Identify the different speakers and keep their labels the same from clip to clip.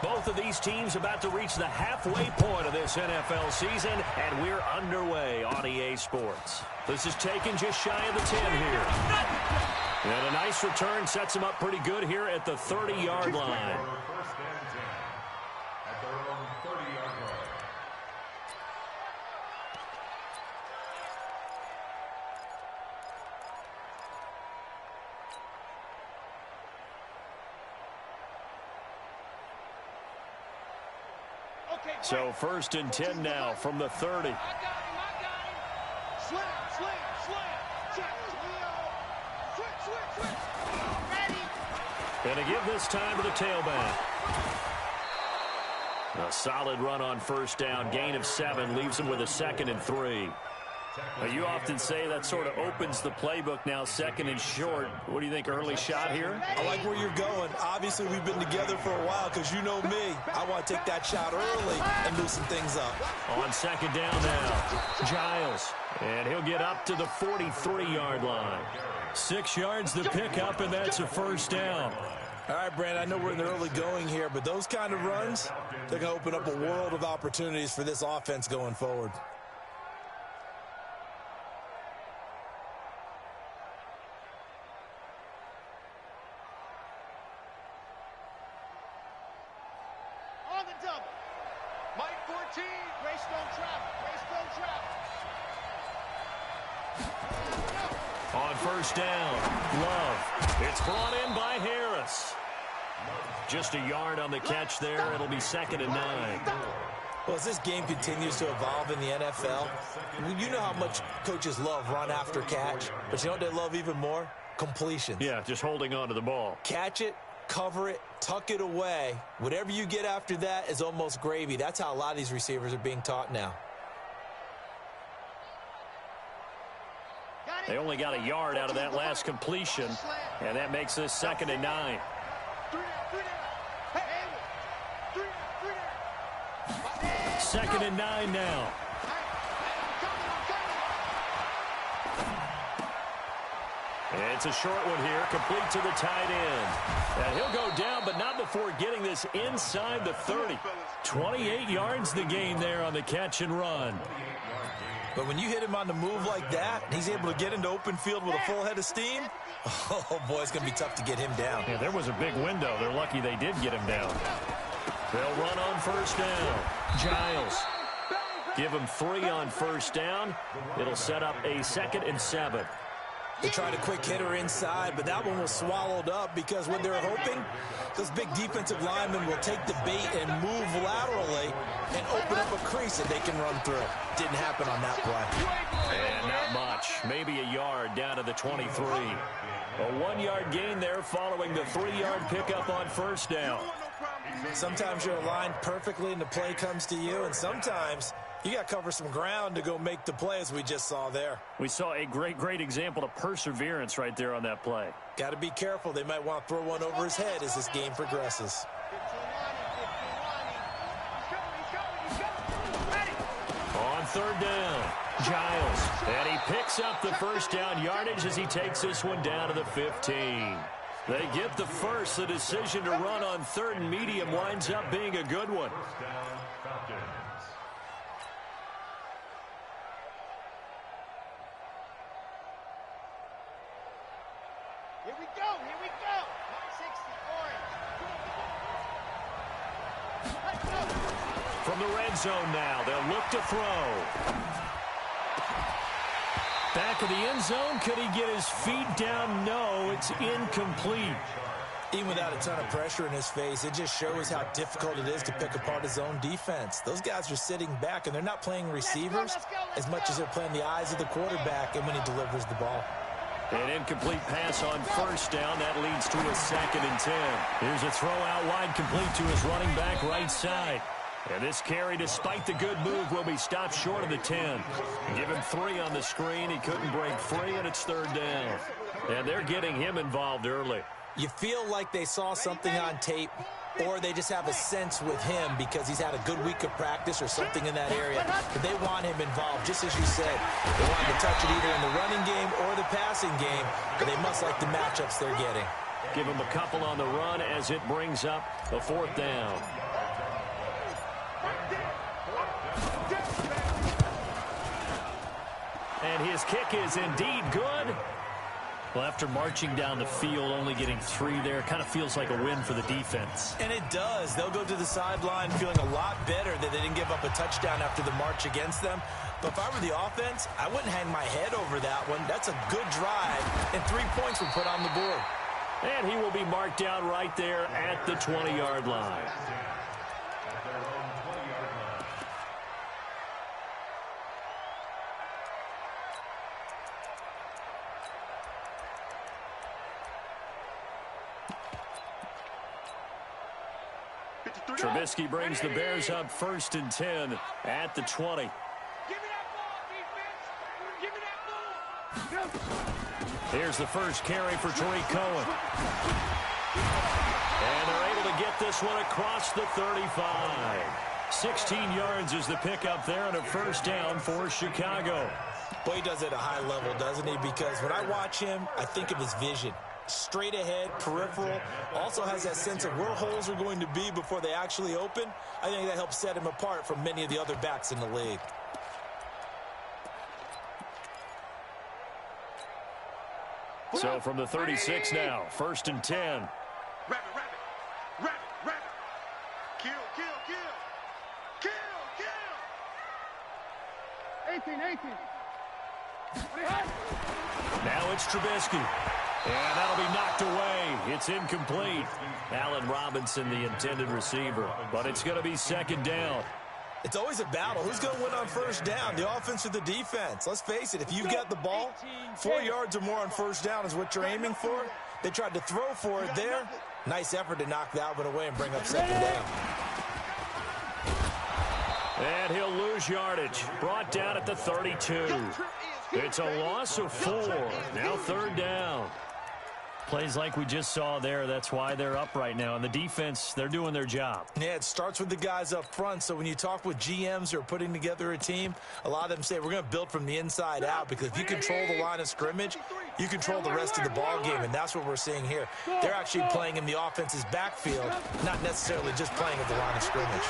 Speaker 1: Both of these teams about to reach the halfway point of this NFL season, and we're underway on EA Sports. This is taken just shy of the 10 here. And a nice return sets them up pretty good here at the 30-yard line. So 1st and 10 now from the 30.
Speaker 2: I got him. Slam. Check. Switch. Ready.
Speaker 1: And to give this time to the tailback. A solid run on 1st down. Gain of 7 leaves him with a 2nd and 3. You often say that sort of opens the playbook now, 2nd and short. What do you think, early shot here?
Speaker 3: I like where you're going. Obviously, we've been together for a while because you know me. I want to take that shot early and loosen things up.
Speaker 1: On 2nd down now, Giles. And he'll get up to the 43-yard line. 6 yards to pick up, and that's a 1st down.
Speaker 3: All right, Brand, I know we're in the early going here, but those kind of runs, they're going to open up a world of opportunities for this offense going forward.
Speaker 1: On 1st down, Love. It's brought in by Harris. Just a yard on the catch there. It'll be 2nd and 9.
Speaker 3: Well, as this game continues to evolve in the NFL, you know how much coaches love run after catch, but you know what they love even more? Completions.
Speaker 1: Yeah, just holding on to the ball.
Speaker 3: Catch it, cover it, tuck it away. Whatever you get after that is almost gravy. That's how a lot of these receivers are being taught now.
Speaker 1: They only got a yard out of that last completion, and that makes this 2nd and 9. Second and 9 now. It's a short one here, complete to the tight end. And he'll go down, but not before getting this inside the 30. 28 yards the gain there on the catch and run.
Speaker 3: But when you hit him on the move like that, he's able to get into open field with a full head of steam. Oh, boy, it's going to be tough to get him down.
Speaker 1: Yeah, there was a big window. They're lucky they did get him down. They'll run on 1st down. Giles. Give him 3 on 1st down. It'll set up a 2nd and 7.
Speaker 3: They tried a quick hitter inside, but that one was swallowed up because what they're hoping, those big defensive linemen will take the bait and move laterally and open up a crease that they can run through. Didn't happen on that play.
Speaker 1: And not much. Maybe a yard down to the 23. A 1-yard gain there following the 3-yard pickup on 1st down.
Speaker 3: Sometimes you're aligned perfectly and the play comes to you, and sometimes you got to cover some ground to go make the play, as we just saw there.
Speaker 1: We saw a great example of perseverance right there on that play.
Speaker 3: Got to be careful. They might want to throw one over his head as this game progresses.
Speaker 1: On 3rd down, Giles. And he picks up the 1st down yardage as he takes this one down to the 15. They get the first. The decision to run on 3rd and medium winds up being a good one.
Speaker 2: Here we go. 60 orange.
Speaker 1: From the red zone now, they'll look to throw. Back of the end zone, could he get his feet down? No, it's incomplete.
Speaker 3: Even without a ton of pressure in his face, it just shows how difficult it is to pick apart his own defense. Those guys are sitting back, and they're not playing receivers as much as they're playing the eyes of the quarterback and when he delivers the ball.
Speaker 1: An incomplete pass on 1st down. That leads to a 2nd and 10. Here's a throw out wide, complete to his running back right side. And this carry, despite the good move, will be stopped short of the 10. Give him 3 on the screen. He couldn't break free, and it's 3rd down. And they're getting him involved early.
Speaker 3: You feel like they saw something on tape, or they just have a sense with him because he's had a good week of practice or something in that area. But they want him involved, just as you said. They want him to touch it either in the running game or the passing game, but they must like the matchups they're getting.
Speaker 1: Give him a couple on the run as it brings up a 4th down. And his kick is indeed good. Well, after marching down the field, only getting 3 there, kind of feels like a win for the defense.
Speaker 3: And it does. They'll go to the sideline feeling a lot better that they didn't give up a touchdown after the march against them. But if I were the offense, I wouldn't hang my head over that one. That's a good drive, and 3 points were put on the board.
Speaker 1: And he will be marked down right there at the 20-yard line. Trubisky brings the Bears up 1st and 10 at the 20.
Speaker 2: Give me that ball, defense. Give me that ball.
Speaker 1: Here's the first carry for Tariq Cohen. And they're able to get this one across the 35. 16 yards is the pickup there and a 1st down for Chicago.
Speaker 3: Boy, he does it at a high level, doesn't he? Because when I watch him, I think of his vision. Straight ahead, peripheral, also has that sense of where holes are going to be before they actually open. I think that helps set him apart from many of the other backs in the league.
Speaker 1: So from the 36 now, 1st and 10.
Speaker 2: Rabbit, rabbit, rabbit, rabbit. Kill, kill, kill. Kill, kill. 18.
Speaker 1: Now it's Trubisky. And that'll be knocked away. It's incomplete. Allen Robinson, the intended receiver. But it's going to be 2nd down.
Speaker 3: It's always a battle. Who's going to win on 1st down, the offense or the defense? Let's face it, if you get the ball, 4 yards or more on 1st down is what you're aiming for. They tried to throw for it there. Nice effort to knock that one away and bring up 2nd down.
Speaker 1: And he'll lose yardage. Brought down at the 32. It's a loss of 4. Now 3rd down. Plays like we just saw there. That's why they're up right now. And the defense, they're doing their job.
Speaker 3: Yeah, it starts with the guys up front. So when you talk with GMs who are putting together a team, a lot of them say we're going to build from the inside out, because if you control the line of scrimmage, you control the rest of the ball game, and that's what we're seeing here. They're actually playing in the offense's backfield, not necessarily just playing at the line of scrimmage.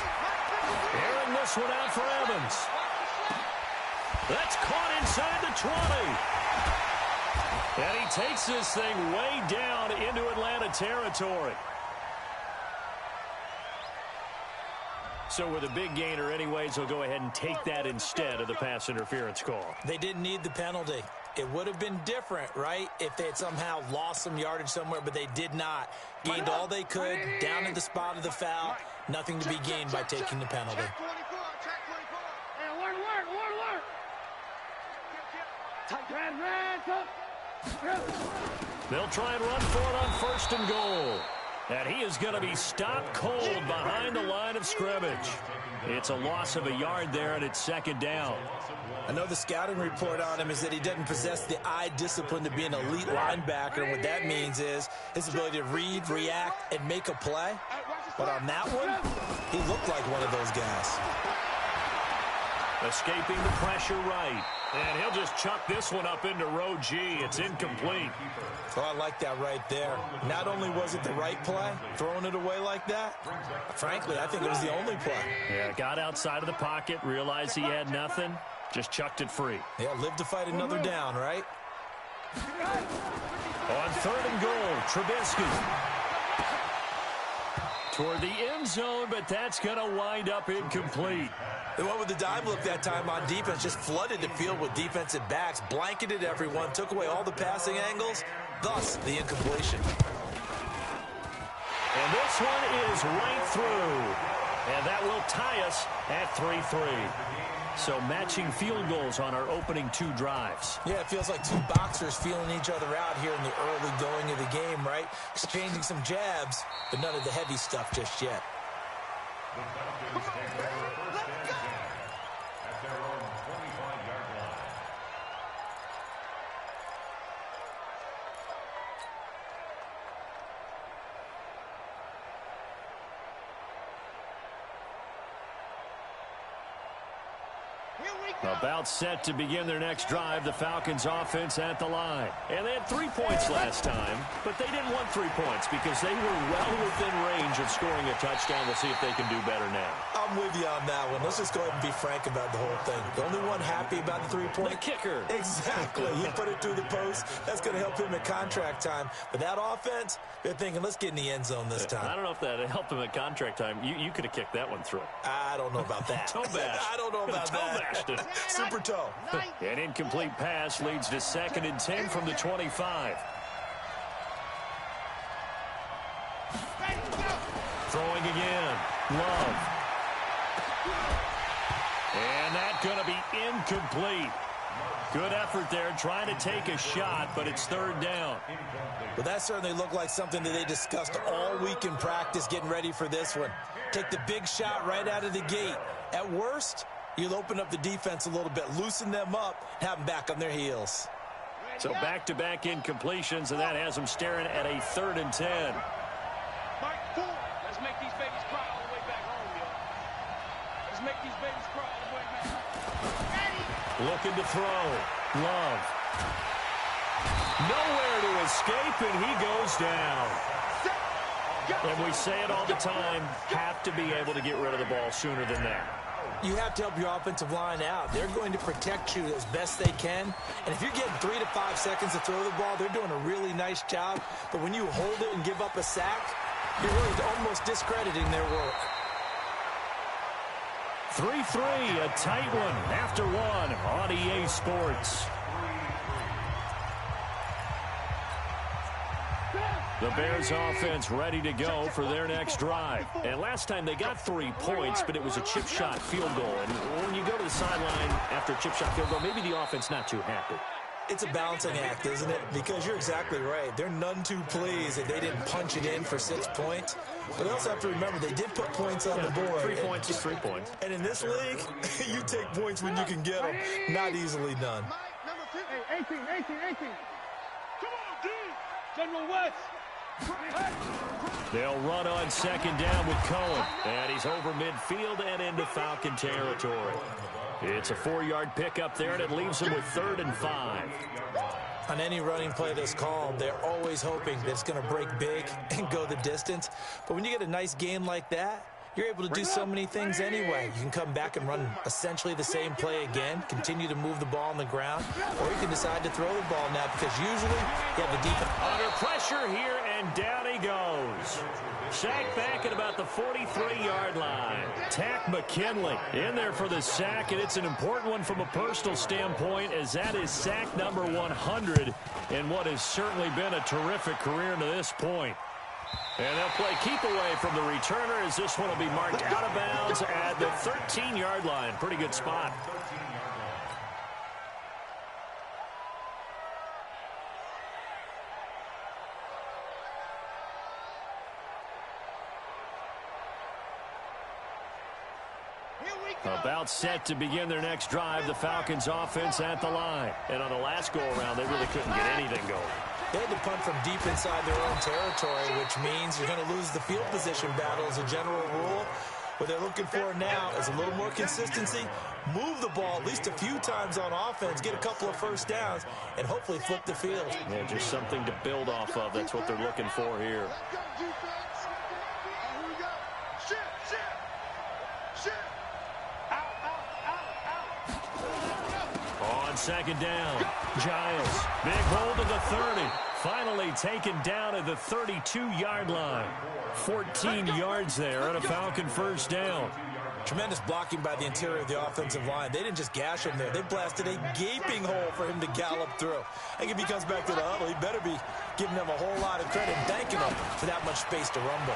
Speaker 1: Airing this one out for Evans. That's caught inside the 20. And he takes this thing way down into Atlanta territory. So with a big gainer anyways, they'll go ahead and take that instead of the pass interference call.
Speaker 3: They didn't need the penalty. It would have been different, right, if they had somehow lost some yardage somewhere, but they did not. Gained all they could, down at the spot of the foul. Nothing to be gained by taking the penalty.
Speaker 2: Check 24, check 24. Hey, alert.
Speaker 1: They'll try and run for it on 1st and goal. And he is going to be stopped cold behind the line of scrimmage. It's a loss of a yard there, and it's 2nd down.
Speaker 3: I know the scouting report on him is that he doesn't possess the eye discipline to be an elite linebacker. And what that means is his ability to read, react, and make a play. But on that one, he looked like one of those guys.
Speaker 1: Escaping the pressure right. And he'll just chuck this one up into row G. It's incomplete.
Speaker 3: Oh, I like that right there. Not only was it the right play, throwing it away like that, frankly, I think it was the only play.
Speaker 1: Yeah, got outside of the pocket, realized he had nothing, just chucked it free.
Speaker 3: Yeah, live to fight another down, right?
Speaker 1: On 3rd and goal, Trubisky. Toward the end zone, but that's going to wind up incomplete.
Speaker 3: They went with the dive look that time on defense, just flooded the field with defensive backs, blanketed everyone, took away all the passing angles, thus the incompletion.
Speaker 1: And this one is right through. And that will tie us at 3-3. So matching field goals on our opening 2 drives.
Speaker 3: Yeah, it feels like 2 boxers feeling each other out here in the early going of the game, right? Exchanging some jabs, but none of the heavy stuff just yet.
Speaker 1: About set to begin their next drive, the Falcons offense at the line. And they had 3 points last time, but they didn't want 3 points because they were well within range of scoring a touchdown. We'll see if they can do better now.
Speaker 3: I'm with you on that one. Let's just go ahead and be frank about the whole thing. The only one happy about the 3-point?
Speaker 1: The kicker.
Speaker 3: Exactly. He put it through the post. That's going to help him at contract time. But that offense, they're thinking, let's get in the end zone this time.
Speaker 1: I don't know if that helped him at contract time. You could have kicked that one through.
Speaker 3: I don't know about that.
Speaker 1: Toe bash.
Speaker 3: I don't know about that.
Speaker 1: Toe bashed it.
Speaker 3: Super toe.
Speaker 1: An incomplete pass leads to 2nd and 10 from the 25. Throwing again. Love. And that's going to be incomplete. Good effort there, trying to take a shot, but it's 3rd down.
Speaker 3: Well, that certainly looked like something that they discussed all week in practice, getting ready for this one. Take the big shot right out of the gate. At worst, you'll open up the defense a little bit, loosen them up, have them back on their heels.
Speaker 1: So back-to-back incompletions, and that has them staring at a 3rd and 10.
Speaker 2: Mike, 4. Let's make these babies cry all the way back home, y'all. Let's make these babies cry all the way back home.
Speaker 1: Looking to throw. Love. Nowhere to escape, and he goes down. And we say it all the time, have to be able to get rid of the ball sooner than that.
Speaker 3: You have to help your offensive line out. They're going to protect you as best they can. And if you're getting 3 to 5 seconds to throw the ball, they're doing a really nice job. But when you hold it and give up a sack, you're really almost discrediting their work.
Speaker 1: 3-3, a tight one after one on EA Sports. The Bears offense ready to go for their next drive. And last time they got 3 points, but it was a chip shot field goal. And when you go to the sideline after a chip shot field goal, maybe the offense not too happy.
Speaker 3: It's a balancing act, isn't it? Because you're exactly right. They're none too pleased that they didn't punch it in for 6 points. But they also have to remember they did put points on the board.
Speaker 1: 3 points is 3 points.
Speaker 3: And in this league, you take points when you can get them. Not easily done.
Speaker 2: Hey, 18. Come on, D. General West.
Speaker 1: They'll run on 2nd down with Cohen. And he's over midfield and into Falcon territory. It's a 4-yard pickup there, and it leaves him with 3rd and 5.
Speaker 3: On any running play that's called, they're always hoping that it's going to break big and go the distance. But when you get a nice gain like that, you're able to do so many things anyway. You can come back and run essentially the same play again, continue to move the ball on the ground, or you can decide to throw the ball now because usually you have the defense.
Speaker 1: Under pressure here, and down he goes. Sacked back at about the 43-yard line. Tack McKinley in there for the sack, and it's an important one from a personal standpoint as that is sack number 100 in what has certainly been a terrific career to this point. And they'll play keep away from the returner as this one will be marked out of bounds at the 13-yard line. Pretty good spot. About set to begin their next drive, the Falcons offense at the line. And on the last go-around, they really couldn't get anything going.
Speaker 3: They had to punt from deep inside their own territory, which means you're going to lose the field position battle as a general rule. What they're looking for now is a little more consistency, move the ball at least a few times on offense, get a couple of first downs, and hopefully flip the field.
Speaker 1: Yeah, just something to build off of. That's what they're looking for here. On 2nd down, Giles, big hold of the 30. Finally taken down at the 32-yard line. 14 yards there and a Falcon first down.
Speaker 3: Tremendous blocking by the interior of the offensive line. They didn't just gash him there. They blasted a gaping hole for him to gallop through. I think if he comes back to the huddle, he better be giving them a whole lot of credit and thanking them for that much space to rumble.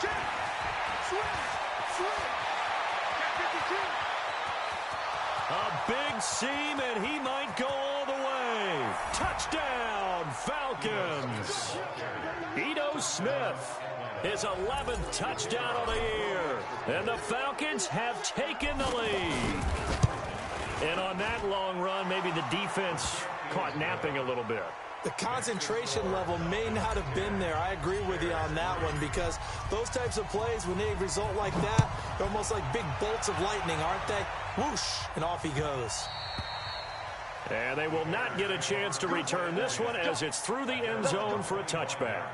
Speaker 1: A big seam, and he might go all the way. Touchdown, Falcons. Ito Smith, his 11th touchdown of the year. And the Falcons have taken the lead. And on that long run, maybe the defense caught napping a little bit.
Speaker 3: The concentration level may not have been there. I agree with you on that one, because those types of plays, when they result like that, they're almost like big bolts of lightning, aren't they? Whoosh, and off he goes.
Speaker 1: And they will not get a chance to return this one as it's through the end zone for a touchback.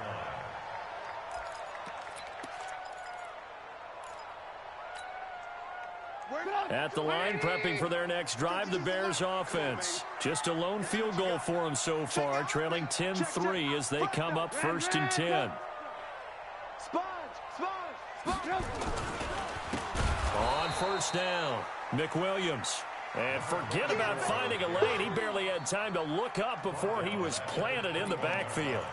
Speaker 1: At the line, prepping for their next drive, the Bears offense. Just a lone field goal for them so far, trailing 10-3 as they come up 1st and 10. On 1st down, McWilliams. And forget about finding a lane. He barely had time to look up before he was planted in the backfield.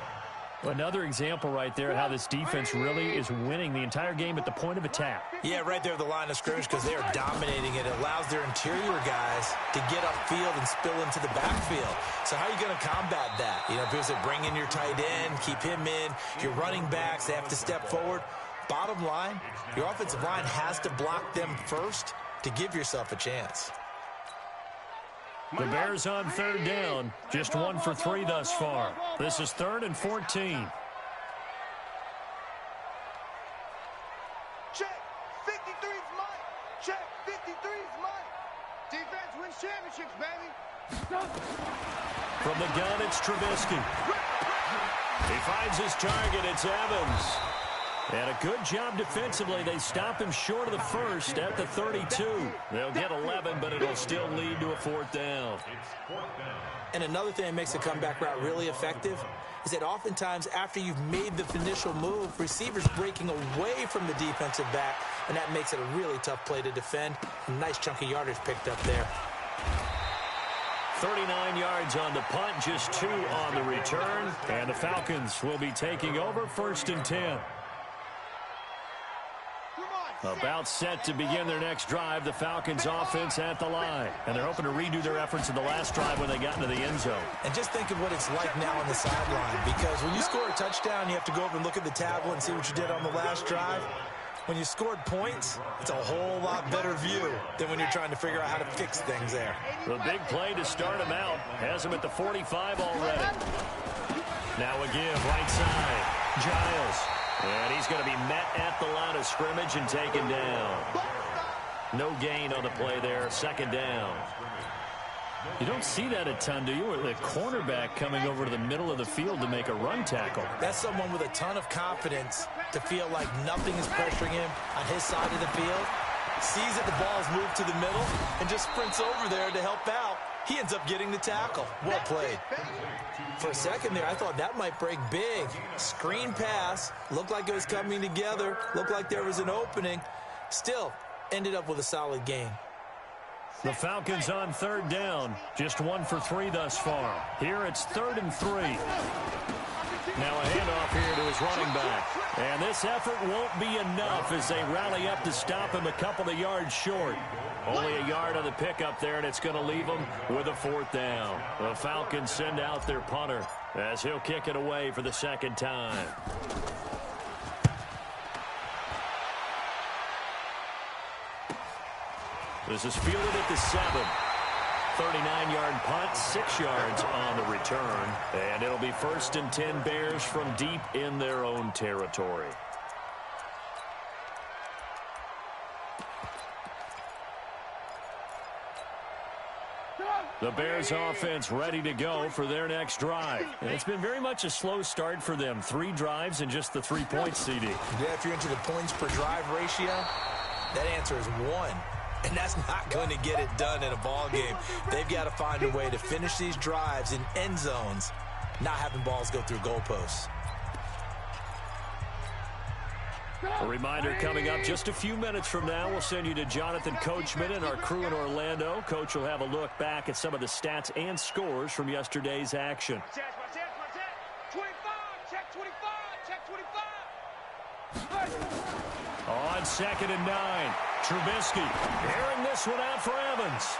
Speaker 1: Another example right there how this defense really is winning the entire game at the point of attack.
Speaker 3: Yeah, right there at the line of scrimmage, because they are dominating it. It allows their interior guys to get upfield and spill into the backfield. So how are you going to combat that? You know, people say bring in your tight end, keep him in. Your running backs, they have to step forward. Bottom line, your offensive line has to block them first to give yourself a chance.
Speaker 1: The Bears on 3rd down, just 1 for 3 thus far. This is 3rd and 14.
Speaker 2: Check, 53's mine. Check, 53's mine. Defense wins championships, baby.
Speaker 1: From the gun, it's Trubisky. He finds his target, it's Evans. And a good job defensively. They stop him short of the first at the 32. They'll get 11, but it'll still lead to a 4th down.
Speaker 3: And another thing that makes the comeback route really effective is that oftentimes after you've made the initial move, receivers breaking away from the defensive back, and that makes it a really tough play to defend. A nice chunk of yardage picked up there.
Speaker 1: 39 yards on the punt, just 2 on the return. And the Falcons will be taking over 1st and 10. About set to begin their next drive, the Falcons offense at the line. And they're hoping to redo their efforts in the last drive when they got into the end zone.
Speaker 3: And just think of what it's like now on the sideline, because when you score a touchdown, you have to go over and look at the tablet and see what you did on the last drive. When you scored points, it's a whole lot better view than when you're trying to figure out how to fix things there.
Speaker 1: The big play to start him out has him at the 45 already. Now a give, right side, Giles. And he's going to be met at the line of scrimmage and taken down. No gain on the play there, 2nd down. You don't see that a ton, do you? The cornerback coming over to the middle of the field to make a run tackle.
Speaker 3: That's someone with a ton of confidence to feel like nothing is pressuring him on his side of the field. Sees that the ball's moved to the middle and just sprints over there to help out. He ends up getting the tackle. Well played. For a second there, I thought that might break big. Screen pass. Looked like it was coming together. Looked like there was an opening. Still, ended up with a solid gain.
Speaker 1: The Falcons on 3rd down. Just 1 for 3 thus far. Here it's 3rd and 3. Now a handoff here to his running back. And this effort won't be enough as they rally up to stop him a couple of yards short. Only a yard on the pickup there, and it's going to leave them with a 4th down. The Falcons send out their punter as he'll kick it away for the 2nd time. This is fielded at the 7. 39-yard punt, 6 yards on the return. And it'll be 1st and 10 Bears from deep in their own territory. The Bears offense ready to go for their next drive. And it's been very much a slow start for them. 3 drives and just the 3 points, CD.
Speaker 3: Yeah, if you're into the points per drive ratio, that answer is 1. And that's not going to get it done in a ball game. They've got to find a way to finish these drives in end zones, not having balls go through goalposts.
Speaker 1: A reminder coming up just a few minutes from now, we'll send you to Jonathan Coachman and our crew in Orlando. Coach will have a look back at some of the stats and scores from yesterday's action.
Speaker 2: 25, check 25, check 25.
Speaker 1: On 2nd and 9, Trubisky airing this one out for Evans.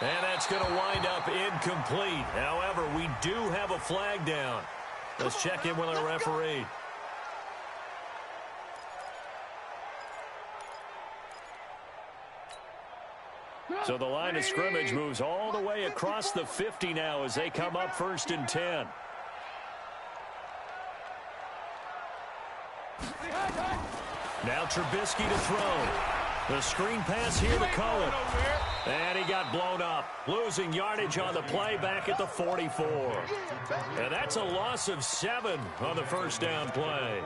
Speaker 1: And that's going to wind up incomplete. However, we do have a flag down. Let's check in with our referee. So the line of scrimmage moves all the way across the 50 now as they come up 1st and 10. Now Trubisky to throw. The screen pass here to Cohen. And he got blown up. Losing yardage on the play back at the 44. And that's a loss of 7 on the first down play.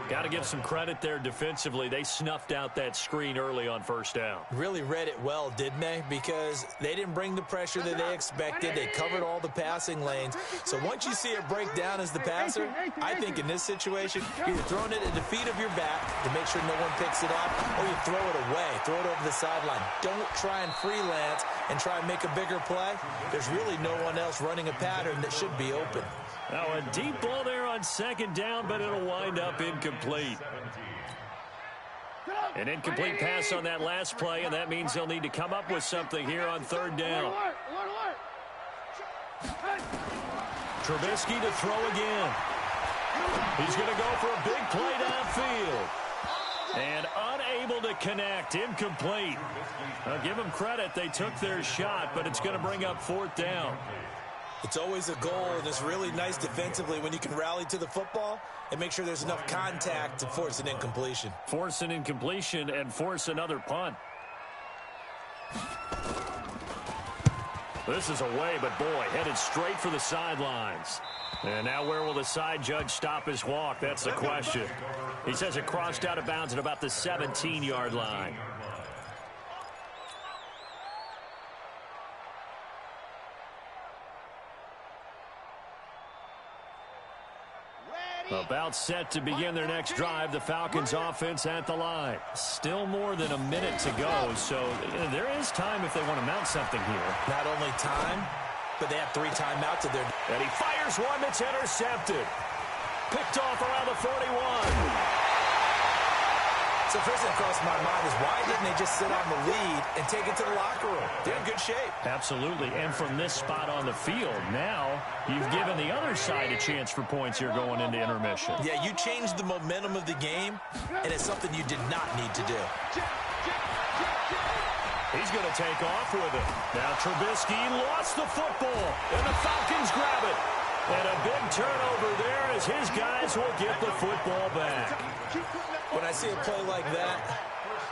Speaker 1: Got to give some credit there defensively. They snuffed out that screen early on first down.
Speaker 3: Really read it well, didn't they? Because they didn't bring the pressure that they expected. They covered all the passing lanes. So once you see it break down as the passer, I think in this situation, you're either throwing it at the feet of your back to make sure no one picks it up, or you throw it away, throw it over the sideline. Don't try and freelance and try and make a bigger play. There's really no one else running a pattern that should be open.
Speaker 1: Now a deep ball there on second down, but it'll wind up incomplete. An incomplete pass on that last play, and that means they'll need to come up with something here on third down. Trubisky to throw again. He's going to go for a big play downfield. And unable to connect, incomplete. I'll give them credit, they took their shot, but it's going to bring up fourth down.
Speaker 3: It's always a goal, and it's really nice defensively when you can rally to the football and make sure there's enough contact to force an incompletion.
Speaker 1: Force an incompletion and force another punt. This is away, but boy, headed straight for the sidelines. And now where will the side judge stop his walk? That's the question. He says it crossed out of bounds at about the 17-yard line. About set to begin their next drive. The Falcons offense at the line. Still more than a minute to go, so there is time if they want to mount something here.
Speaker 3: Not only time, but they have 3 timeouts at their...
Speaker 1: And he fires one that's intercepted. Picked off around the 41.
Speaker 3: So first thing across my mind is why didn't they just sit on the lead and take it to the locker room? They're in good shape.
Speaker 1: Absolutely, and from this spot on the field, now you've given the other side a chance for points here going into intermission.
Speaker 3: Yeah, you changed the momentum of the game, and it's something you did not need to do.
Speaker 1: He's going to take off with it. Now Trubisky lost the football, and the Falcons grab it. And a big turnover there as his guys will get the football back.
Speaker 3: When I see a play like that,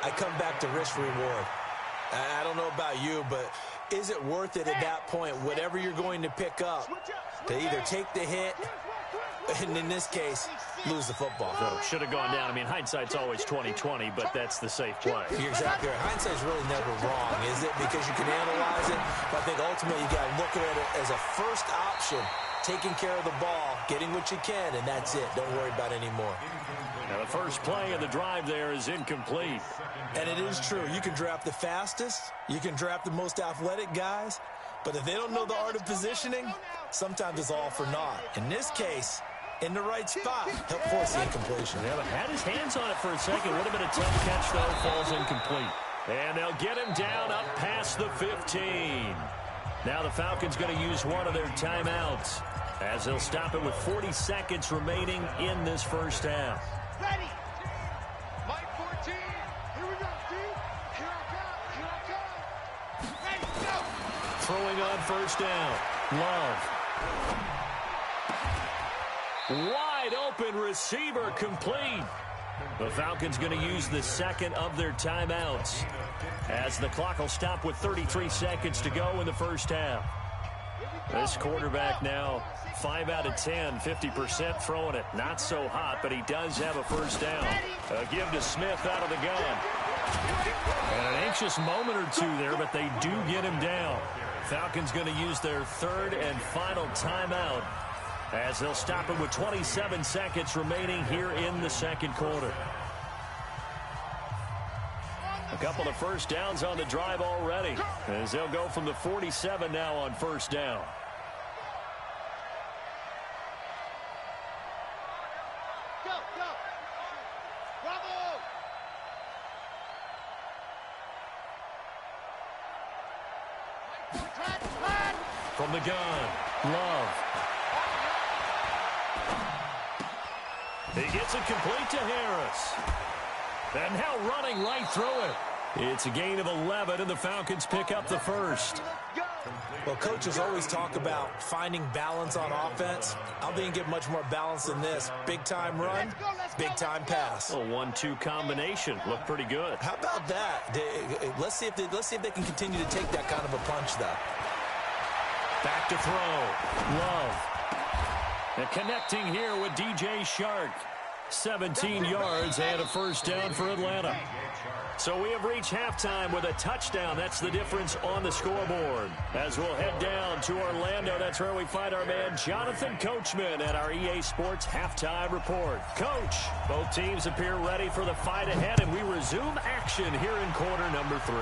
Speaker 3: I come back to risk-reward. I don't know about you, but is it worth it at that point, whatever you're going to pick up, to either take the hit, and in this case, lose the football?
Speaker 1: So should have gone down. I mean, hindsight's always 20/20, but that's the safe play.
Speaker 3: You're exactly right. Hindsight's really never wrong, is it? Because you can analyze it, but I think ultimately you got to look at it as a first option, taking care of the ball, getting what you can, and that's it. Don't worry about it anymore.
Speaker 1: Now the first play of the drive there is incomplete.
Speaker 3: And it is true. You can draft the fastest, you can draft the most athletic guys, but if they don't know the art of positioning, sometimes it's all for naught. In this case, in the right spot, help force the incompletion.
Speaker 1: Yeah, but had his hands on it for a second. Would have been a tough catch, though. Falls incomplete. And they'll get him down up past the 15. Now the Falcons going to use one of their timeouts as they'll stop it with 40 seconds remaining in this first half.
Speaker 2: Ready. Mike 14. Here we go, Steve. Here I come. Ready, go.
Speaker 1: Throwing on first down. Love. Wide open receiver complete. The Falcons going to use the second of their timeouts as the clock will stop with 33 seconds to go in the first half. This quarterback now 5 out of 10, 50% throwing it. Not so hot, but he does have a first down. A give to Smith out of the gun. And an anxious moment or two there, but they do get him down. Falcons going to use their third and final timeout as they'll stop it with 27 seconds remaining here in the second quarter. A couple of first downs on the drive already as they'll go from the 47 now on first down.
Speaker 2: Go, go. Bravo.
Speaker 1: From the gun, Love. He gets it complete to Harris. And now running right through it. It's a gain of 11, and the Falcons pick up the first.
Speaker 3: Well, coaches always talk about finding balance on offense. I don't think you get much more balance than this. Big-time run, big-time pass.
Speaker 1: A 1-2 combination. Looked pretty good.
Speaker 3: How about that? Let's see if they can continue to take that kind of a punch, though.
Speaker 1: Back to throw. Love. And connecting here with DJ Shark. 17 yards and a first down for Atlanta. So we have reached halftime with a touchdown. That's the difference on the scoreboard. As we'll head down to Orlando, that's where we find our man Jonathan Coachman at our EA Sports Halftime Report. Coach, both teams appear ready for the fight ahead, and we resume action here in quarter number 3.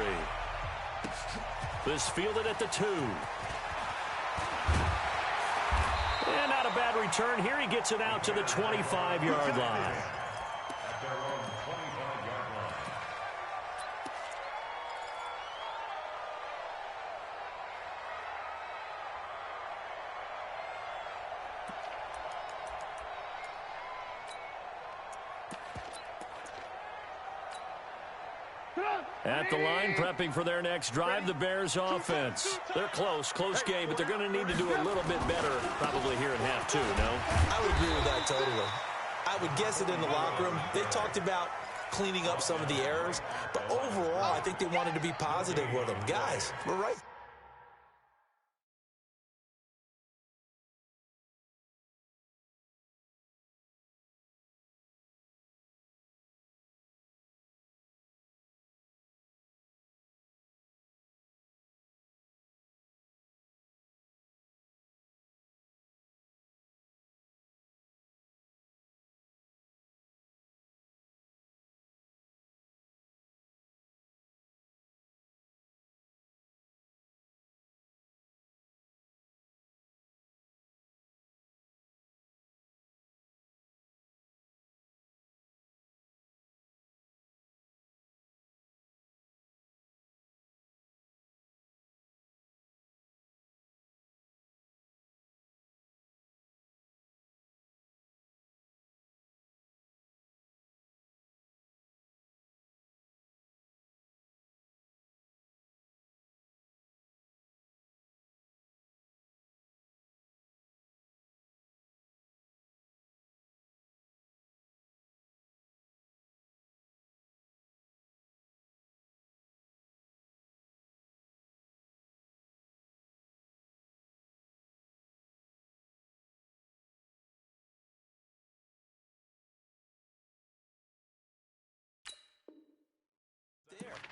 Speaker 1: This fielded at the 2. And not a bad return here. He gets it out to the 25-yard line. At the line, prepping for their next drive, the Bears offense. They're close game, but they're going to need to do a little bit better probably here in half 2, no?
Speaker 3: I would agree with that totally. I would guess it in the locker room. They talked about cleaning up some of the errors, but overall, I think they wanted to be positive with them. Guys, we're right.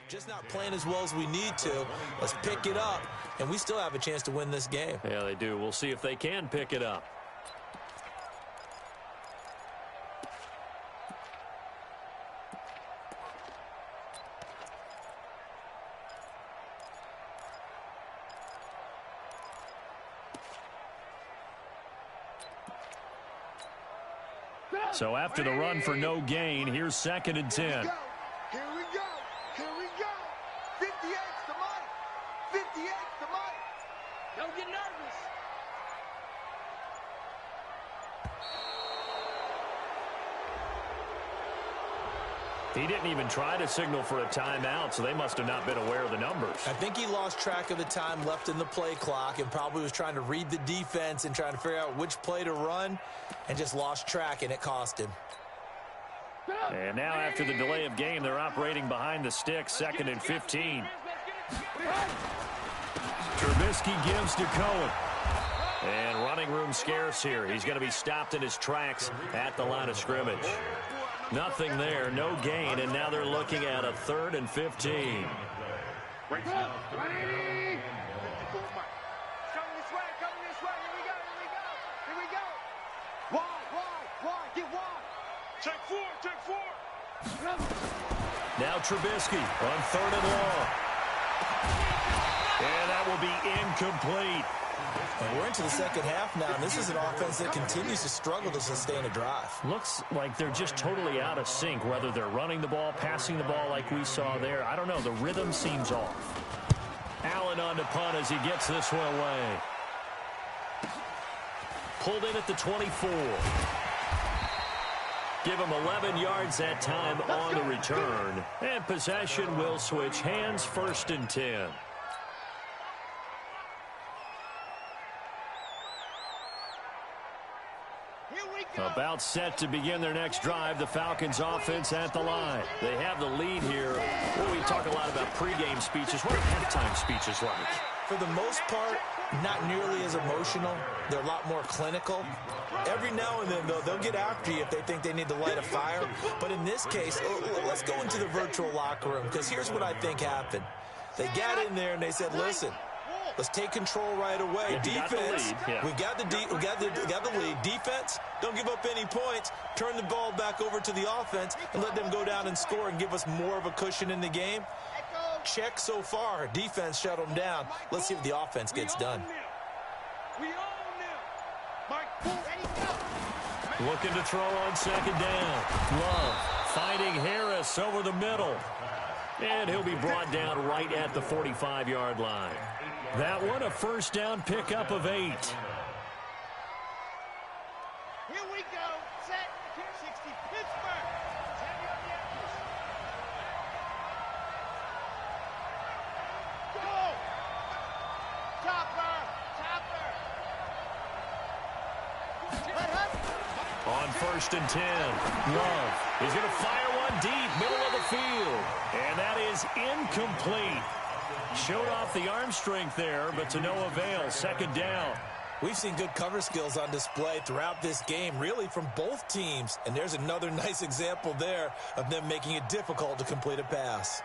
Speaker 3: Just not playing as well as we need to. Let's pick it up, and we still have a chance to win this game.
Speaker 1: Yeah, they do. We'll see if they can pick it up. So after the run for no gain, here's 2nd and 10.
Speaker 2: Here we go. Here we go. 58's the mic. 58's the mic. Don't get nervous.
Speaker 1: He didn't even try to signal for a timeout, so they must have not been aware of the numbers.
Speaker 3: I think he lost track of the time left in the play clock and probably was trying to read the defense and trying to figure out which play to run and just lost track, and it cost him.
Speaker 1: And now after the delay of game, they're operating behind the sticks, 2nd and 15. Trubisky gives to Cohen. And running room scarce here. He's going to be stopped in his tracks at the line of scrimmage. Nothing there, no gain, and now they're looking at a 3rd and 15.
Speaker 2: Coming this way, here we go. Wide, get wide. Take four.
Speaker 1: Now Trubisky on 3rd and long. And that will be incomplete.
Speaker 3: And we're into the second half now, and this is an offense that continues to struggle to sustain a drive.
Speaker 1: Looks like they're just totally out of sync, whether they're running the ball, passing the ball like we saw there. I don't know. The rhythm seems off. Allen on to punt as he gets this one away. Pulled in at the 24. Give him 11 yards that time on the return. And possession will switch hands, 1st and 10. About set to begin their next drive, the Falcons offense at the line. They have the lead here. Well, we talk a lot about pregame speeches. What are halftime speeches like?
Speaker 3: For the most part, not nearly as emotional. They're a lot more clinical. Every now and then, though, they'll get after you if they think they need to light a fire. But in this case, let's go into the virtual locker room, because here's what I think happened. They got in there and they said, listen, let's take control right away.
Speaker 1: Yeah,
Speaker 3: defense,
Speaker 1: yeah.
Speaker 3: we got the lead. Defense, don't give up any points. Turn the ball back over to the offense and let them go down and score and give us more of a cushion in the game. Check so far. Defense shut them down. Let's see if the offense gets done.
Speaker 1: Looking to throw on second down. Love finding Harris over the middle. And he'll be brought down right at the 45-yard line. That one, a first down pickup of 8.
Speaker 2: Here we go. Set. 260 Pittsburgh. It's heavy on the edges. Go. Chopper.
Speaker 1: On first and 10, Love is going to fire one deep, middle of the field. And that is incomplete. Showed off the arm strength there, but to no avail. Second down.
Speaker 3: We've seen good cover skills on display throughout this game, really from both teams. And there's another nice example there of them making it difficult to complete a pass.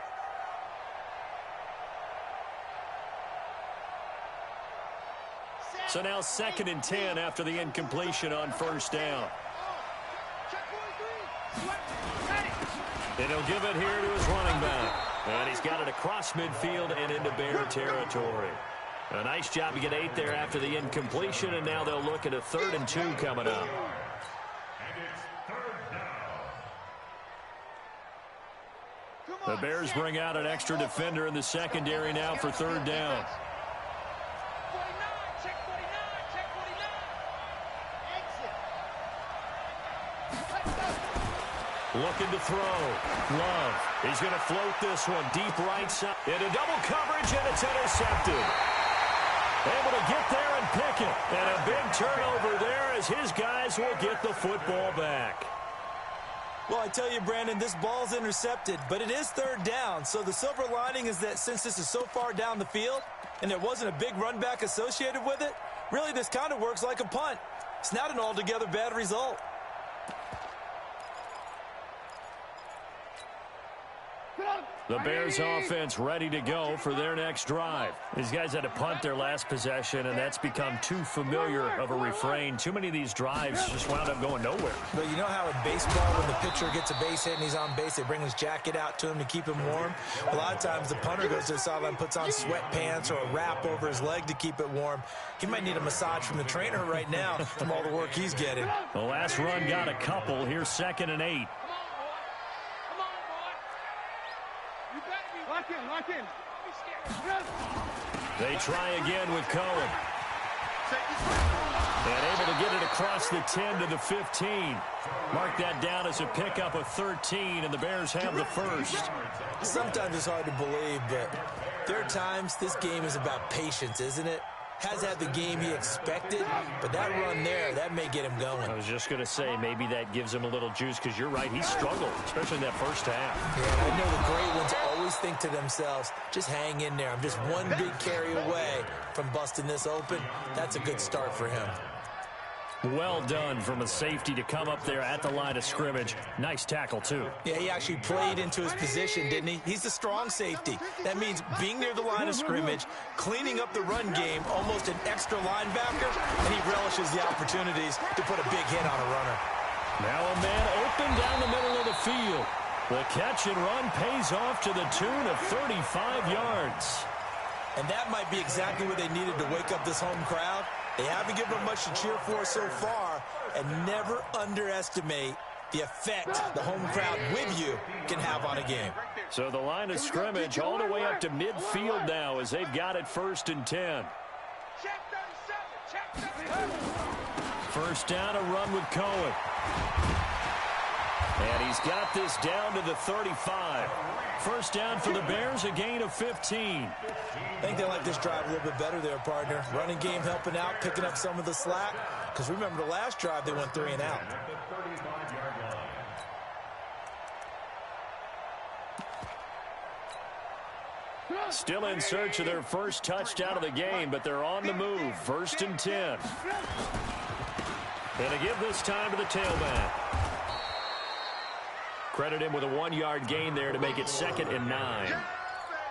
Speaker 1: So now second and 10 after the incompletion on first down. And he'll give it here to his running back. And he's got it across midfield and into Bear territory. A nice job to get 8 there after the incompletion, and now they'll look at a 3rd and 2 coming up. The Bears bring out an extra defender in the secondary now for 3rd down. Looking to throw. Love. He's going to float this one deep right side. Into double coverage, and it's intercepted. Able to get there and pick it. And a big turnover there as his guys will get the football back.
Speaker 3: Well, I tell you, Brandon, this ball's intercepted, but it is 3rd down. So the silver lining is that since this is so far down the field and there wasn't a big run back associated with it, really this kind of works like a punt. It's not an altogether bad result.
Speaker 1: The Bears offense ready to go for their next drive. These guys had to punt their last possession, and that's become too familiar of a refrain. Too many of these drives just wound up going nowhere.
Speaker 3: But you know how in baseball, when the pitcher gets a base hit and he's on base, they bring his jacket out to him to keep him warm? A lot of times the punter goes to the sideline, puts on sweatpants or a wrap over his leg to keep it warm. He might need a massage from the trainer right now from all the work he's getting.
Speaker 1: The last run got a couple. Here's 2nd and 8.
Speaker 2: Lock in.
Speaker 1: They try again with Cohen. And able to get it across the 10 to the 15. Mark that down as a pickup of 13, and the Bears have the first.
Speaker 3: Sometimes it's hard to believe, but there are times this game is about patience, isn't it? Has had the game he expected, but that run there, that may get him going.
Speaker 1: I was just going to say, maybe that gives him a little juice, because you're right, he struggled, especially in that first half.
Speaker 3: Yeah, I know the great ones always think to themselves, just hang in there. I'm just one big carry away from busting this open. That's a good start for him.
Speaker 1: Well done from a safety to come up there at the line of scrimmage. Nice tackle, too.
Speaker 3: Yeah, he actually played into his position, didn't he? He's the strong safety. That means being near the line of scrimmage, cleaning up the run game, almost an extra linebacker, and he relishes the opportunities to put a big hit on a runner.
Speaker 1: Now a man open down the middle of the field. The catch and run pays off to the tune of 35 yards.
Speaker 3: And that might be exactly what they needed to wake up this home crowd. They haven't given them much to cheer for so far, and never underestimate the effect the home crowd with you can have on a game.
Speaker 1: So the line of scrimmage all the way up to midfield now as they've got it 1st and 10. First down, a run with Cohen. And he's got this down to the 35. First down for the Bears, a gain of 15.
Speaker 3: I think they like this drive a little bit better there, partner. Running game helping out, picking up some of the slack. because remember the last drive they went 3 and out.
Speaker 1: Still in search of their first touchdown of the game, but they're on the move. 1st and 10. And to give this time to the tailback. Credit him with a 1-yard gain there to make it 2nd and 9.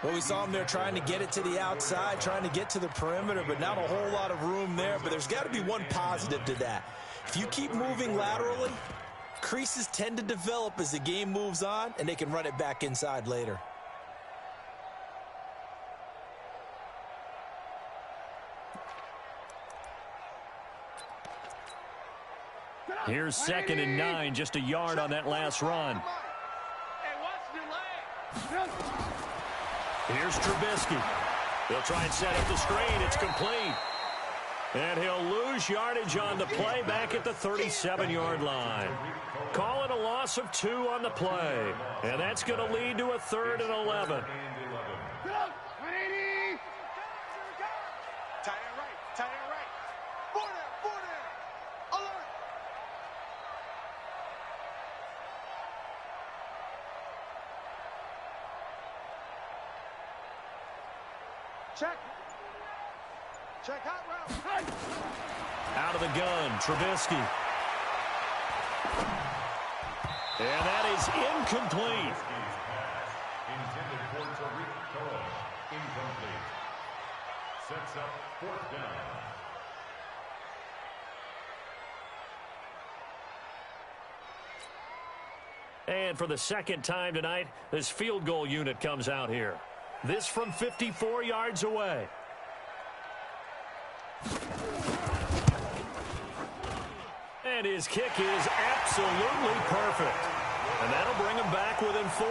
Speaker 3: Well, we saw him there trying to get it to the outside, trying to get to the perimeter, but not a whole lot of room there. But there's got to be one positive to that. If you keep moving laterally, creases tend to develop as the game moves on, and they can run it back inside later.
Speaker 1: Here's 2nd and 9, just a yard on that last run. Here's Trubisky. He'll try and set up the screen. It's complete. And he'll lose yardage on the play back at the 37-yard line. Calling a loss of 2 on the play. And that's going to lead to a 3rd and 11.
Speaker 2: Check out route.
Speaker 1: Out of the gun, Trubisky. And that is incomplete.
Speaker 4: Intended for Tariq Cohen. Incomplete. Sets up 4th down.
Speaker 1: And for the 2nd time tonight, this field goal unit comes out here. This from 54 yards away. And his kick is absolutely perfect. And that'll bring him back within 4.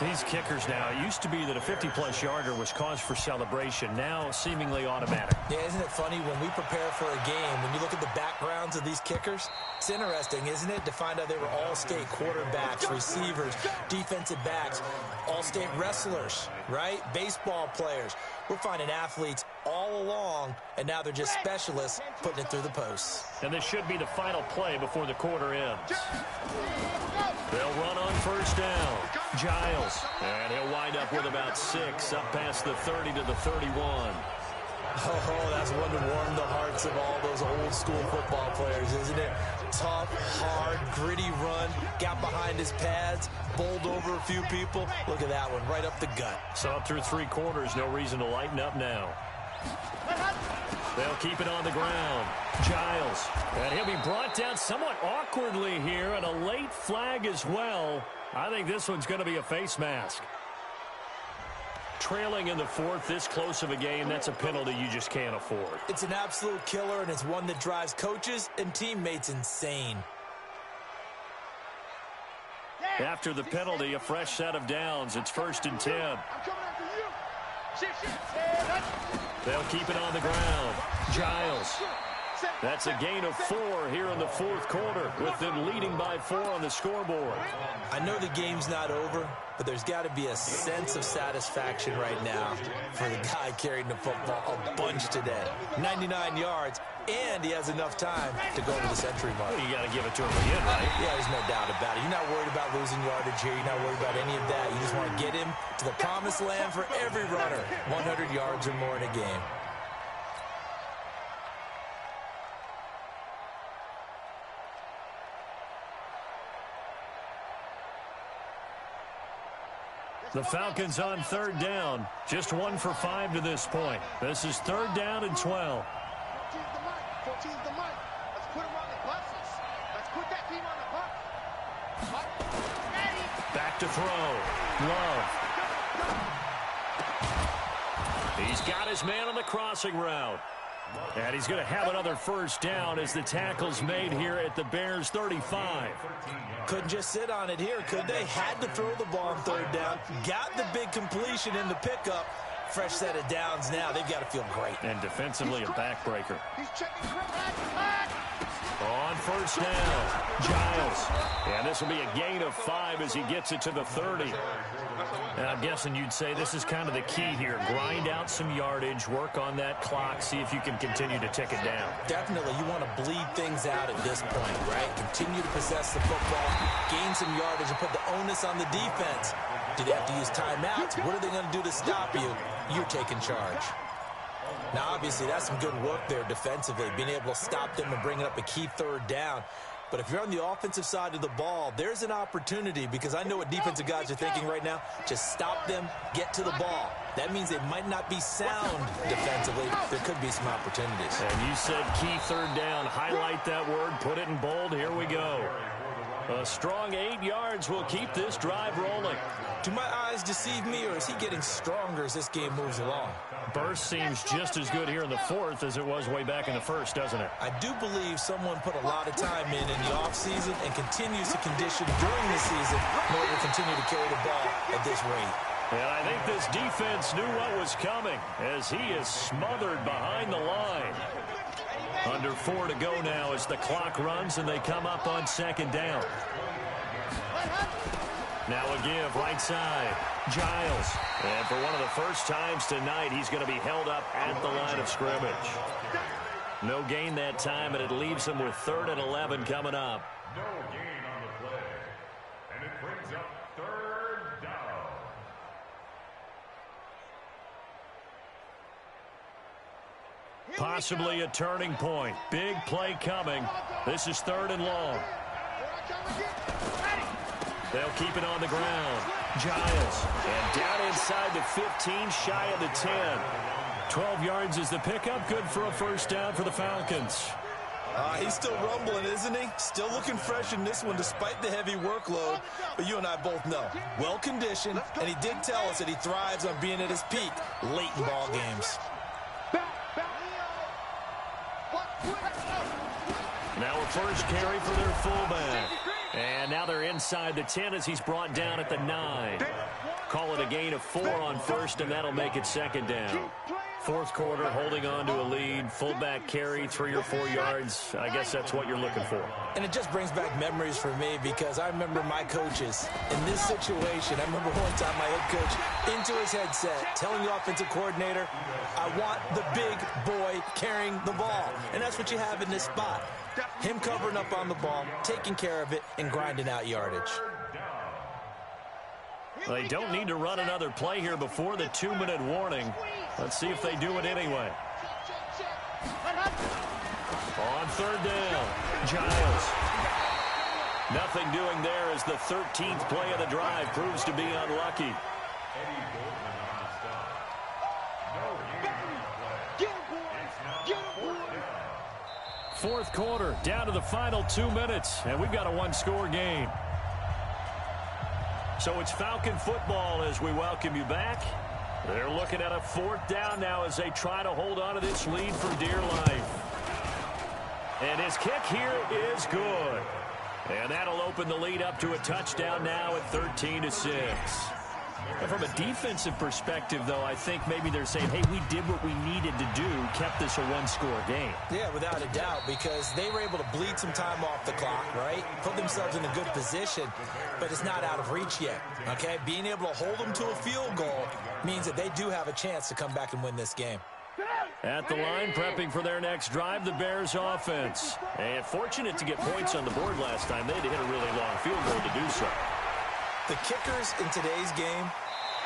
Speaker 1: These kickers now, it used to be that a 50-plus yarder was cause for celebration. Now seemingly automatic.
Speaker 3: Yeah, isn't it funny when we prepare for a game, when you look at the backgrounds of these kickers, it's interesting, isn't it, to find out they were all-state quarterbacks, receivers, defensive backs, all-state wrestlers, right? Baseball players. We're finding athletes all along, and now they're just specialists putting it through the posts.
Speaker 1: And this should be the final play before the quarter ends. They'll run on 1st down. Giles. And he'll wind up with about 6 up past the 30 to the 31.
Speaker 3: Oh, that's one to warm the hearts of all those old-school football players, isn't it? Tough, hard, gritty run, got behind his pads, bowled over a few people. Look at that one, right up the gut.
Speaker 1: So up through 3 quarters, no reason to lighten up now. They'll keep it on the ground. Giles. And he'll be brought down somewhat awkwardly here, and a late flag as well. I think this one's going to be a face mask. Trailing in the 4th, this close of a game, that's a penalty you just can't afford.
Speaker 3: It's an absolute killer, and it's one that drives coaches and teammates insane.
Speaker 1: After the penalty, a fresh set of downs. It's 1st and 10.
Speaker 2: I'm coming after you.
Speaker 1: They'll keep it on the ground. Giles. That's a gain of 4 here in the 4th quarter, with them leading by 4 on the scoreboard.
Speaker 3: I know the game's not over, but there's got to be a sense of satisfaction right now for the guy carrying the football a bunch today. 99 yards, and he has enough time to go over the century mark.
Speaker 1: Well, you got to give it to him again, right?
Speaker 3: Yeah, there's no doubt about it. You're not worried about losing yardage here. You're not worried about any of that. You just want to get him to the promised land for every runner. 100 yards or more in a game.
Speaker 1: The Falcons on 3rd down. Just 1 for 5 to this point. This is 3rd down and 12.
Speaker 2: 14's the mic. Let's put him on the buses. Let's put that team on the bus.
Speaker 1: Back to throw. Love. He's got his man on the crossing route. And he's going to have another 1st down as the tackle's made here at the Bears' 35.
Speaker 3: Couldn't just sit on it here, could they? Had to throw the ball on 3rd down. Got the big completion in the pickup. Fresh set of downs now. They've got to feel great.
Speaker 1: And defensively, a backbreaker.
Speaker 2: He's checking.
Speaker 1: On 1st down, Giles. And this will be a gain of 5 as he gets it to the 30. I'm guessing you'd say this is kind of the key here. Grind out some yardage, work on that clock, see if you can continue to tick it down.
Speaker 3: Definitely. You want to bleed things out at this point, right? Continue to possess the football, gain some yardage, and put the onus on the defense. Do they have to use timeouts? What are they going to do to stop you? You're taking charge. Now, obviously, that's some good work there defensively, being able to stop them and bringing up a key third down. But if you're on the offensive side of the ball, there's an opportunity, because I know what defensive guys are thinking right now. Just stop them, get to the ball. That means they might not be sound defensively. There could be some opportunities.
Speaker 1: And you said key third down. Highlight that word, put it in bold. Here we go. A strong 8 yards will keep this drive rolling.
Speaker 3: Do my eyes deceive me, or is he getting stronger as this game moves along?
Speaker 1: Burst seems just as good here in the fourth as it was way back in the first, doesn't it?
Speaker 3: I do believe someone put a lot of time in the offseason and continues to condition during the season in order to continue to carry the ball at this rate.
Speaker 1: And I think this defense knew what was coming as he is smothered behind the line. Under 4 to go now as the clock runs and they come up on second down. Now a give right side. Giles. And for one of the first times tonight, he's going to be held up at the line of scrimmage. No gain that time, and it leaves him with 3rd and 11 coming up.
Speaker 4: No gain on the play. And it brings up 3rd down.
Speaker 1: Possibly a turning point. Big play coming. This is 3rd and long. They'll keep it on the ground. Giles. And down inside the 15, shy of the 10. 12 yards is the pickup. Good for a first down for the Falcons.
Speaker 3: He's still rumbling, isn't he? Still looking fresh in this one despite the heavy workload. But you and I both know, well-conditioned, and he did tell us that he thrives on being at his peak late in ball games.
Speaker 1: Now a first carry for their fullback. And now they're inside the 10 as he's brought down at the 9. Call it a gain of 4 on first, and that'll make it second down. Fourth quarter, holding on to a lead. Fullback carry, 3 or 4 yards. I guess that's what you're looking for.
Speaker 3: And it just brings back memories for me, because I remember my coaches in this situation. I remember one time my head coach into his headset telling the offensive coordinator, I want the big boy carrying the ball. And that's what you have in this spot. Him covering up on the ball, taking care of it, and grinding out yardage.
Speaker 1: They don't need to run another play here before the 2-minute warning. Let's see if they do it anyway. On 3rd down, Giles. Nothing doing there as the 13th play of the drive proves to be unlucky. Fourth quarter, down to the final 2 minutes, and we've got a 1-score game. So it's Falcon football as we welcome you back. They're looking at a 4th down now as they try to hold on to this lead for dear life. And his kick here is good. And that'll open the lead up to a touchdown now at 13-6. And from a defensive perspective, though, I think maybe they're saying, hey, we did what we needed to do, kept this a 1-score game.
Speaker 3: Yeah, without a doubt, because they were able to bleed some time off the clock, right? Put themselves in a good position, but it's not out of reach yet, okay? Being able to hold them to a field goal means that they do have a chance to come back and win this game.
Speaker 1: At the line, prepping for their next drive, the Bears offense. And fortunate to get points on the board last time. They had to hit a really long field goal to do so.
Speaker 3: The kickers in today's game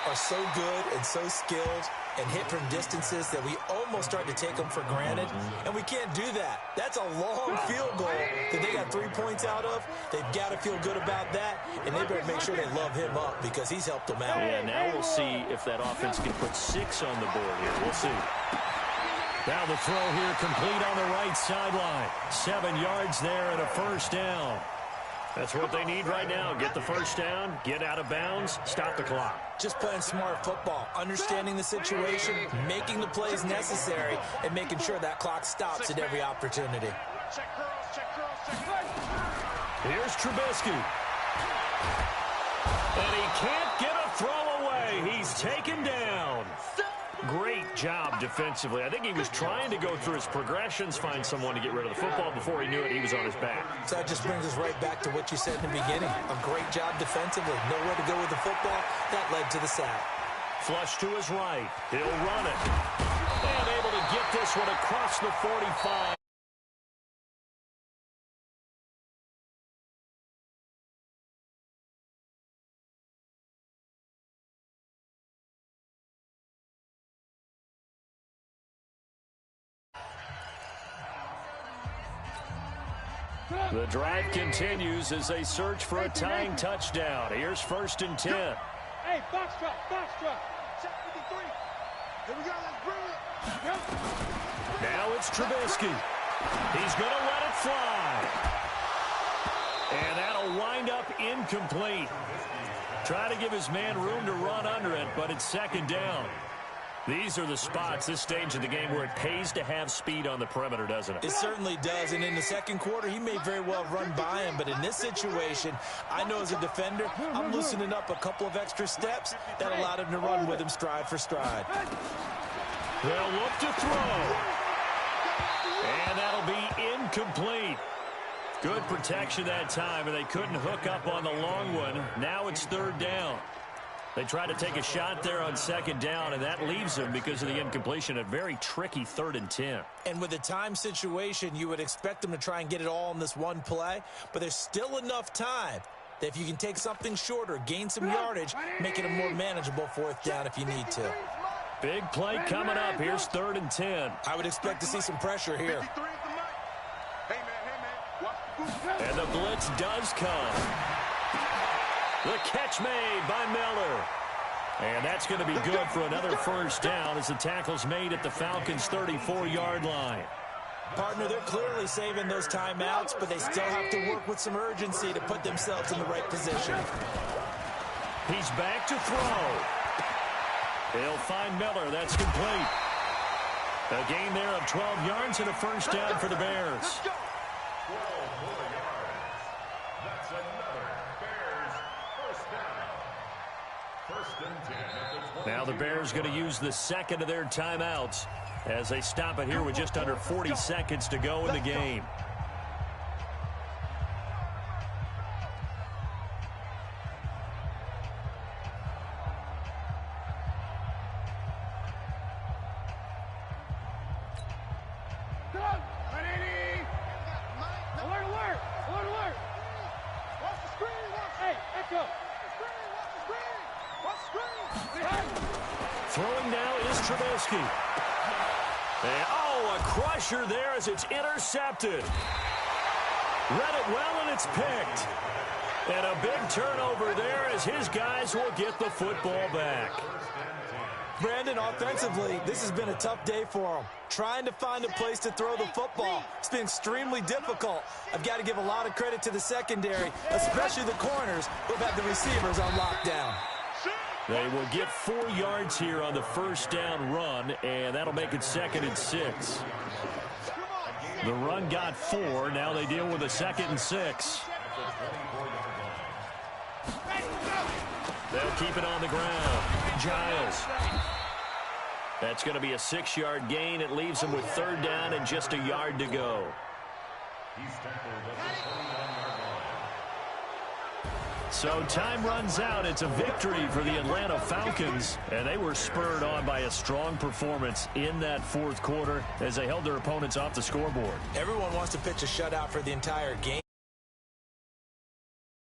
Speaker 3: are so good and so skilled and hit from distances that we almost start to take them for granted, and we can't do that. That's a long field goal that they got 3 points out of. They've got to feel good about that, and they better make sure they love him up because he's helped them out.
Speaker 1: Yeah, now we'll see if that offense can put 6 on the board here. We'll see. Now the throw here complete on the right sideline. 7 yards there and a first down. That's what they need right now. Get the first down, get out of bounds, stop the clock.
Speaker 3: Just playing smart football, understanding the situation, making the plays necessary, and making sure that clock stops at every opportunity.
Speaker 1: Here's Trubisky. And he can't get a throw away. He's taken down. Great job defensively. I think he was trying to go through his progressions, find someone to get rid of the football. Before he knew it, he was on his back.
Speaker 3: So that just brings us right back to what you said in the beginning. A great job defensively. Nowhere to go with the football. That led to the sack.
Speaker 1: Flush to his right. He'll run it. And able to get this one across the 45. The drive continues as they search for a tying touchdown. Here's 1st and 10.
Speaker 2: Hey, box truck, check 53. Here we go, let's bring it. Yep.
Speaker 1: Now it's Trubisky. He's going to let it fly. And that'll wind up incomplete. Try to give his man room to run under it, but it's 2nd down. These are the spots, this stage of the game, where it pays to have speed on the perimeter, doesn't it?
Speaker 3: It certainly does, and in the 2nd quarter, he may very well run by him, but in this situation, I know as a defender, I'm loosening up a couple of extra steps that allowed him to run with him stride for stride.
Speaker 1: They'll look to throw. And that'll be incomplete. Good protection that time, and they couldn't hook up on the long one. Now it's 3rd down. They try to take a shot there on 2nd down, and that leaves them, because of the incompletion, a very tricky 3rd and 10.
Speaker 3: And with the time situation, you would expect them to try and get it all in this one play, but there's still enough time that if you can take something shorter, gain some yardage, make it a more manageable 4th down if you need to.
Speaker 1: Big play coming up. Here's 3rd and 10.
Speaker 3: I would expect to see some pressure here.
Speaker 1: And the blitz does come. The catch made by Miller. And that's going to be good for another 1st down as the tackle's made at the Falcons' 34-yard line.
Speaker 3: Partner, they're clearly saving those timeouts, but they still have to work with some urgency to put themselves in the right position.
Speaker 1: He's back to throw. He'll find Miller. That's complete. A gain there of 12 yards and a 1st down for the Bears. Now the Bears going to use the 2nd of their timeouts as they stop it here with just under 40 seconds to go in the game. Throwing now is Trubisky. And, oh, a crusher there as it's intercepted. Read it well, and it's picked. And a big turnover there as his guys will get the football back.
Speaker 3: Brandon, offensively, this has been a tough day for him. Trying to find a place to throw the football. It's been extremely difficult. I've got to give a lot of credit to the secondary, especially the corners who've had the receivers on lockdown.
Speaker 1: They will get 4 yards here on the 1st down run, and that'll make it 2nd and 6. The run got 4. Now they deal with a 2nd and 6. They'll keep it on the ground. Giles. That's going to be a 6-yard gain. It leaves them with 3rd down and just a yard to go. So time runs out. It's a victory for the Atlanta Falcons, and they were spurred on by a strong performance in that 4th quarter as they held their opponents off the scoreboard.
Speaker 3: Everyone wants to pitch a shutout for the entire game.